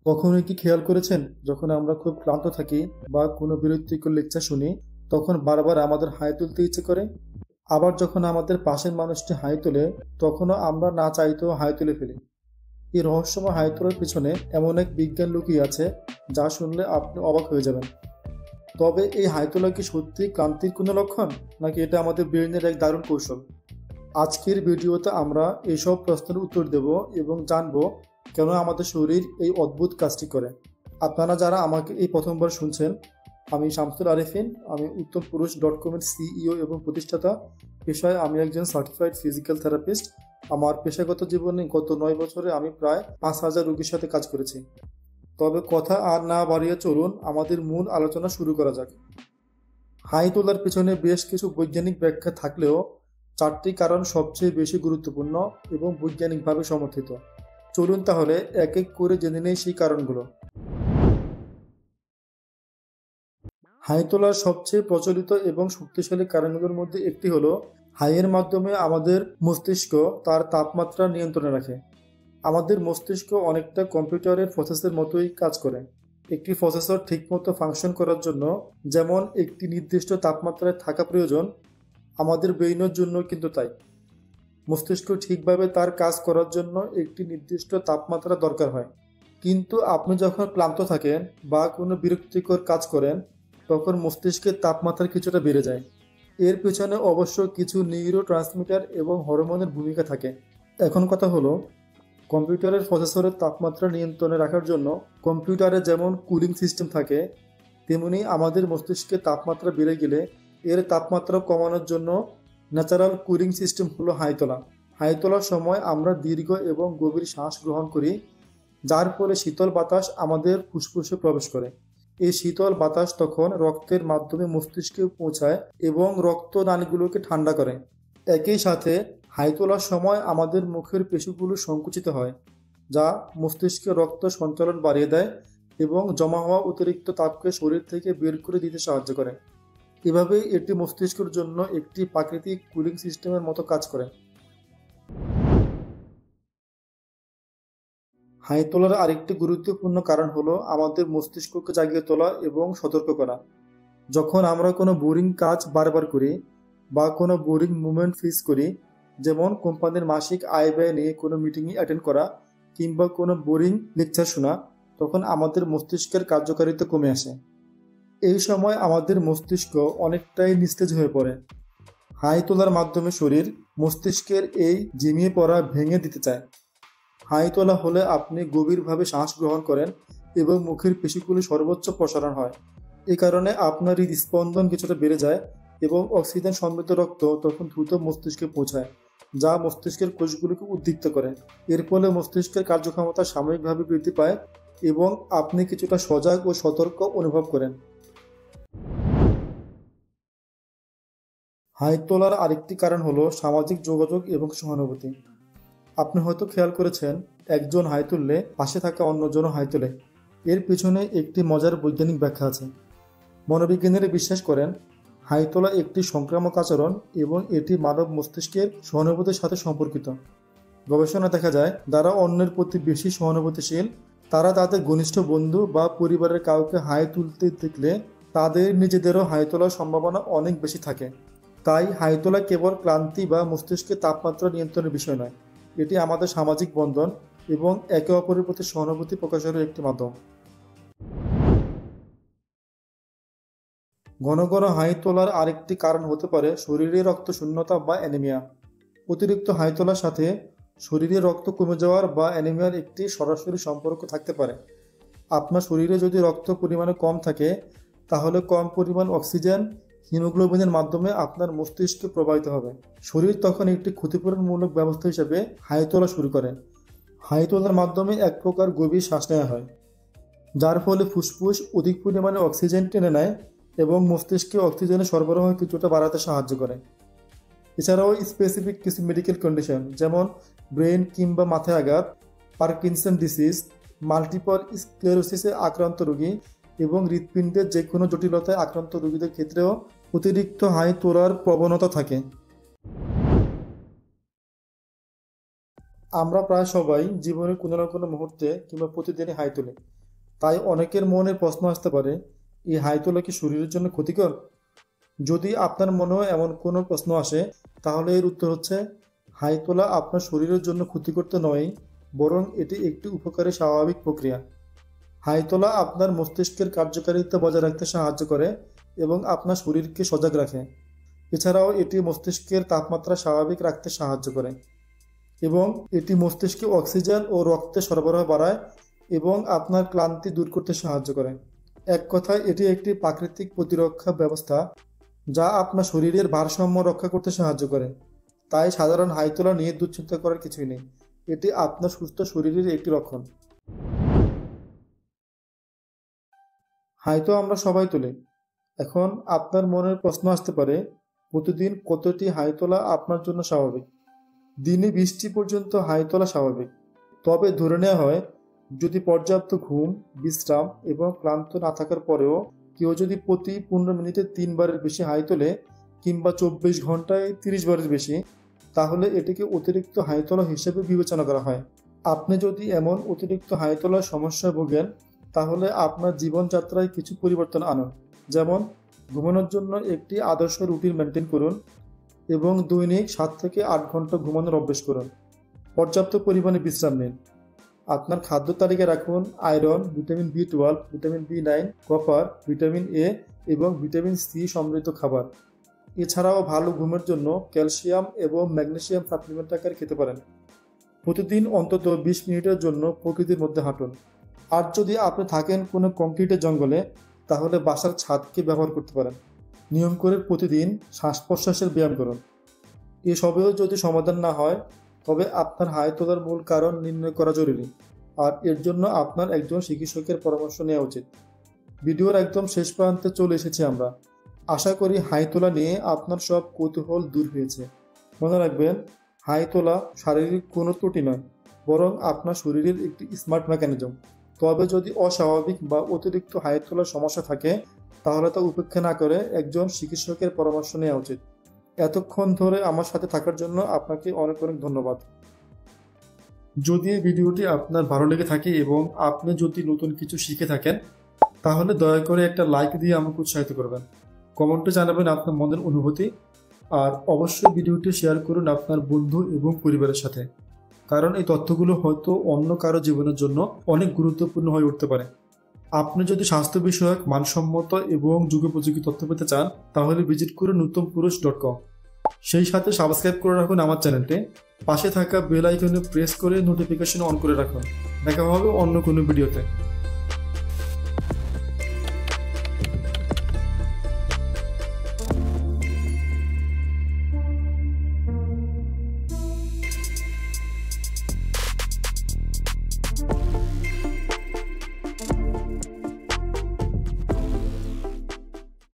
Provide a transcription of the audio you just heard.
কখনোই কি খেয়াল করেছেন, যখন আমরা খুব ক্লান্ত থাকি বা কোনো বিরক্তিকর লেকচার শুনি, তখন বারবার আমাদের হাই তুলতে ইচ্ছে করে? আবার যখন আমাদের পাশের মানুষটি হাই তোলে, তখনও আমরা না চাইতেও হাই তুলে ফেলি। এই রহস্যময় হাই তোলার পিছনে এমন এক বিজ্ঞান লুকিয়ে আছে, যা শুনলে আপনি অবাক হয়ে যাবেন। তবে এই হাই তোলা কি সত্যি ক্লান্তির কোনো লক্ষণ, নাকি এটা আমাদের ব্রেনের এক দারুণ কৌশল? আজকের ভিডিওতে আমরা এইসব প্রশ্নের উত্তর দেব এবং জানব কেন আমাদের শরীর এই অদ্ভুত কাজটি করে। আপনারা যারা আমাকে এই প্রথমবার শুনছেন, আমি শামসুল আরেফিন। আমি উত্তমপুরুষ.com-এর সিইও এবং প্রতিষ্ঠাতা। পেশায় আমি একজন সার্টিফাইড ফিজিক্যাল থেরাপিস্ট। আমার পেশাগত জীবনে গত 9 বছরে আমি প্রায় 5,000 রোগীর সাথে কাজ করেছি। তবে কথা আর না বাড়িয়ে চলুন আমাদের মূল আলোচনা শুরু করা যাক। হাই তোলার পেছনে বেশ কিছু বৈজ্ঞানিক ব্যাখ্যা থাকলেও 4টি কারণ সবচেয়ে বেশি গুরুত্বপূর্ণ এবং বৈজ্ঞানিকভাবে সমর্থিত। চলুন তাহলে এক এক করে জেনে নেই সেই কারণগুলো। হাই তোলার সবচেয়ে প্রচলিত এবং শক্তিশালী কারণগুলোর মধ্যে একটি হলো, হাইয়ের মাধ্যমে আমাদের মস্তিষ্ক তার তাপমাত্রা নিয়ন্ত্রণে রাখে। আমাদের মস্তিষ্ক অনেকটা কম্পিউটারের প্রসেসের মতোই কাজ করে। একটি প্রসেসর ঠিকমতো ফাংশন করার জন্য যেমন একটি নির্দিষ্ট তাপমাত্রায় থাকা প্রয়োজন, আমাদের ব্রেইনের জন্য কিন্তু তাই। মস্তিষ্ক ঠিকভাবে তার কাজ করার জন্য একটি নির্দিষ্ট তাপমাত্রা দরকার হয়। কিন্তু আপনি যখন ক্লান্ত থাকেন বা কোনো বিরক্তিকর কাজ করেন, তখন মস্তিষ্কের তাপমাত্রা কিছুটা বেড়ে যায়। এর পেছনে অবশ্য কিছু নিউরো ট্রান্সমিটার এবং হরমোনের ভূমিকা থাকে। এখন কথা হলো, কম্পিউটারের প্রসেসরের তাপমাত্রা নিয়ন্ত্রণে রাখার জন্য কম্পিউটারে যেমন কুলিং সিস্টেম থাকে, তেমনি আমাদের মস্তিষ্কের তাপমাত্রা বেড়ে গেলে এর তাপমাত্রা কমানোর জন্য ন্যাচারাল কুলিং সিস্টেম হলো হাই তোলা। হাই তোলার সময় আমরা দীর্ঘ এবং গভীর শ্বাস গ্রহণ করি, যার ফলে শীতল বাতাস আমাদের ফুসফুসে প্রবেশ করে। এই শীতল বাতাস তখন রক্তের মাধ্যমে মস্তিষ্কে পৌঁছায় এবং রক্তনালীগুলোকে ঠান্ডা করে। একই সাথে হাই তোলার সময় আমাদের মুখের পেশিগুলো সংকুচিত হয়, যা মস্তিষ্কে রক্ত সঞ্চালন বাড়িয়ে দেয় এবং জমা হওয়া অতিরিক্ত তাপকে শরীর থেকে বের করে দিতে সাহায্য করে। এভাবেই এটি মস্তিষ্কের জন্য একটি প্রাকৃতিক কুলিং সিস্টেমের মতো কাজ করে। হাই তোলার আরেকটি গুরুত্বপূর্ণ কারণ হলো আমাদের মস্তিষ্ককে জাগিয়ে তোলা এবং সতর্ক করা। যখন আমরা কোনো বোরিং কাজ বারবার করি বা কোনো বোরিং মুভমেন্ট ফেস করি, যেমন কোম্পানির মাসিক আয় ব্যয় নিয়ে কোনো মিটিংয়ে অ্যাটেন্ড করা কিংবা কোনো বোরিং লেকচার শোনা, তখন আমাদের মস্তিষ্কের কার্যকারিতা কমে আসে। এই সময় আমাদের মস্তিষ্ক অনেকটাই নিস্তেজ হয়ে পড়ে। হাই তোলার মাধ্যমে শরীর মস্তিষ্কের এই ঝিমিয়ে পড়া ভেঙে দিতে চায়। হাই তোলা হলে আপনি গভীরভাবে শ্বাস গ্রহণ করেন এবং মুখের পেশিগুলি সর্বোচ্চ প্রসারণ হয়। এ কারণে আপনার হৃদস্পন্দন কিছুটা বেড়ে যায় এবং অক্সিজেন সমৃদ্ধ রক্ত তখন দ্রুত মস্তিষ্কে পৌঁছায়, যা মস্তিষ্কের কোষগুলিকে উদ্দীপ্ত করে। এর ফলে মস্তিষ্কের কার্যক্ষমতা সাময়িকভাবে বৃদ্ধি পায় এবং আপনি কিছুটা সজাগ ও সতর্ক অনুভব করেন। হাই তোলার আরেকটি কারণ হলো সামাজিক যোগাযোগ এবং সহানুভূতি। আপনি হয়তো খেয়াল করেছেন, একজন হাই তুললে পাশে থাকা অন্যজনও হাই তোলে। এর পিছনে একটি মজার বৈজ্ঞানিক ব্যাখ্যা আছে। মনোবিজ্ঞানীরা বিশ্বাস করেন, হাই তোলা একটি সংক্রামক আচরণ এবং এটি মানব মস্তিষ্কের সহানুভূতির সাথে সম্পর্কিত। গবেষণা দেখা যায়, যারা অন্যের প্রতি বেশি সহানুভূতিশীল, তারা তাদের ঘনিষ্ঠ বন্ধু বা পরিবারের কাউকে হাই তুলতে দেখলে তাদের নিজেদেরও হাই তোলার সম্ভাবনা অনেক বেশি থাকে। তাই হাই তোলা কেবল ক্লান্তি বা মস্তিষ্কের তাপমাত্রা নিয়ন্ত্রণের বিষয় নয়, এটি আমাদের সামাজিক বন্ধন এবং একে অপরের প্রতি সহানুভূতি প্রকাশেরও একটি মাধ্যম। ঘন ঘন হাই তোলার আরেকটি কারণ হতে পারে শরীরে রক্ত শূন্যতা বা অ্যানিমিয়া। অতিরিক্ত হাই তোলার সাথে শরীরে রক্ত কমে যাওয়ার বা অ্যানিমিয়ার একটি সরাসরি সম্পর্ক থাকতে পারে। আপনার শরীরে যদি রক্ত পরিমাণে কম থাকে, তাহলে কম পরিমাণ অক্সিজেন হিমোগ্লোবিনের মাধ্যমে আপনার মস্তিষ্কে প্রবাহিত হবে। শরীর তখন একটি ক্ষতিপূরণমূলক ব্যবস্থা হিসেবে হাই তোলা শুরু করে। হাই তোলার মাধ্যমে এক প্রকার গভীর শ্বাস নেওয়া হয়, যার ফলে ফুসফুস অধিক পরিমাণে অক্সিজেন টেনে নেয় এবং মস্তিষ্কে অক্সিজেনের সরবরাহ কিছুটা বাড়াতে সাহায্য করে। এছাড়াও স্পেসিফিক কিছু মেডিকেল কন্ডিশন, যেমন ব্রেন কিংবা মাথায় আঘাত, পার্কিনসন ডিসিজ, মাল্টিপল স্ক্লেরোসিসে আক্রান্ত রোগী এবং হৃৎপিণ্ডের যে কোনো জটিলতায় আক্রান্ত রোগীদের ক্ষেত্রেও অতিরিক্ত হাই তোলার প্রবণতা থাকে। আমরা প্রায় সবাই জীবনের কোনো না কোনো মুহূর্তে কিংবা প্রতিদিনই হাই তুলি। তাই অনেকের মনে প্রশ্ন আসতে পারে, এই হাই তোলা কি শরীরের জন্য ক্ষতিকর? যদি আপনার মনেও এমন কোনো প্রশ্ন আসে, তাহলে এর উত্তর হচ্ছে হাই তোলা আপনার শরীরের জন্য ক্ষতিকর তো নয়, বরং এটি একটি উপকারী স্বাভাবিক প্রক্রিয়া। হাই তোলা আপনার মস্তিষ্কের কার্যকারিতা বজায় রাখতে সাহায্য করে এবং আপনার শরীরকে সজাগ রাখে। এছাড়াও এটি মস্তিষ্কের তাপমাত্রা স্বাভাবিক রাখতে সাহায্য করে এবং এটি মস্তিষ্কে অক্সিজেন ও রক্তে সরবরাহ বাড়ায় এবং আপনার ক্লান্তি দূর করতে সাহায্য করে। এক কথায় এটি একটি প্রাকৃতিক প্রতিরক্ষা ব্যবস্থা যা আপনার শরীরের ভারসাম্য রক্ষা করতে সাহায্য করে। তাই সাধারণ হাই তোলা নিয়ে দুশ্চিন্তা করার কিছুই নেই, এটি আপনার সুস্থ শরীরের একটি লক্ষণ। হাই তো আমরা সবাই তুলি। এখন আপনার মনের প্রশ্ন আসতে পারে, প্রতিদিন কতটি হাই তোলা আপনার জন্য স্বাভাবিক? দিনে 20টি পর্যন্ত হাই তোলা স্বাভাবিক। তবে ধরে নেওয়া হয়, যদি পর্যাপ্ত ঘুম, বিশ্রাম এবং ক্লান্ত না থাকার পরেও কেউ যদি প্রতি 15 মিনিটে 3 বারের বেশি হাই তোলে কিংবা 24 ঘন্টায় 30 বারের বেশি, তাহলে এটিকে অতিরিক্ত হাই তোলা হিসেবে বিবেচনা করা হয়। আপনি যদি এমন অতিরিক্ত হাই তোলার সমস্যায় ভোগেন, তাহলে আপনার জীবনযাত্রায় কিছু পরিবর্তন আনুন। যেমন ঘুমানোর জন্য একটি আদর্শ রুটিন মেনটেন করুন এবং দৈনিক 7 থেকে 8 ঘন্টা ঘুমানোর অভ্যাস করুন। পর্যাপ্ত পরিমাণে বিশ্রাম নিন। আপনার খাদ্য তালিকায় রাখুন iron, vitamin B12, vitamin B9, copper, vitamin A এবং ভিটামিন C সমৃদ্ধ খাবার। এছাড়াও ভালো ঘুমের জন্য ক্যালসিয়াম এবং ম্যাগনেসিয়াম সাপ্লিমেন্ট আকারে খেতে পারেন। প্রতিদিন অন্তত 20 মিনিটের জন্য প্রকৃতির মধ্যে হাঁটুন। আর যদি আপনি থাকেন কোনো কংক্রিটের জঙ্গলে, তাহলে বাসার ছাদকে ব্যবহার করতে পারেন। নিয়ম করে প্রতিদিন শ্বাস প্রশ্বাসের ব্যায়াম করুন। এসবেও যদি সমাধান না হয়, তবে আপনার হাই তোলার মূল কারণ নির্ণয় করা জরুরি, আর এর জন্য আপনার একজন চিকিৎসকের পরামর্শ নেওয়া উচিত। ভিডিওর একদম শেষ প্রান্তে চলে এসেছি আমরা। আশা করি হাই তোলা নিয়ে আপনার সব কৌতূহল দূর হয়েছে। মনে রাখবেন, হাই তোলা শারীরিক কোনো ত্রুটি নয়, বরং আপনার শরীরের একটি স্মার্ট মেকানিজম। তবে যদি অস্বাভাবিক বা অতিরিক্ত হাই তোলার সমস্যা থাকে, তাহলে তা উপেক্ষা না করে একজন চিকিৎসকের পরামর্শ নেওয়া উচিত। এতক্ষণ ধরে আমার সাথে থাকার জন্য আপনাকে অনেক অনেক ধন্যবাদ। যদি এই ভিডিওটি আপনার ভালো লেগে থাকে এবং আপনি যদি নতুন কিছু শিখে থাকেন, তাহলে দয়া করে একটা লাইক দিয়ে আমাকে উৎসাহিত করবেন। কমেন্টে জানাবেন আপনার মনের অনুভূতি, আর অবশ্যই ভিডিওটি শেয়ার করুন আপনার বন্ধু এবং পরিবারের সাথে, কারণ এই তথ্যগুলো হয়তো অন্য কারো জীবনের জন্য অনেক গুরুত্বপূর্ণ হয়ে উঠতে পারে। আপনি যদি স্বাস্থ্য বিষয়ক মানসম্মত এবং যুগোপযোগী তথ্য পেতে চান, তাহলে ভিজিট করুন uttompurush.com। সেই সাথে সাবস্ক্রাইব করে রাখুন আমার চ্যানেলটি। পাশে থাকা বেল আইকনে প্রেস করে নোটিফিকেশন অন করে রাখুন। দেখা হবে অন্য কোনো ভিডিওতে।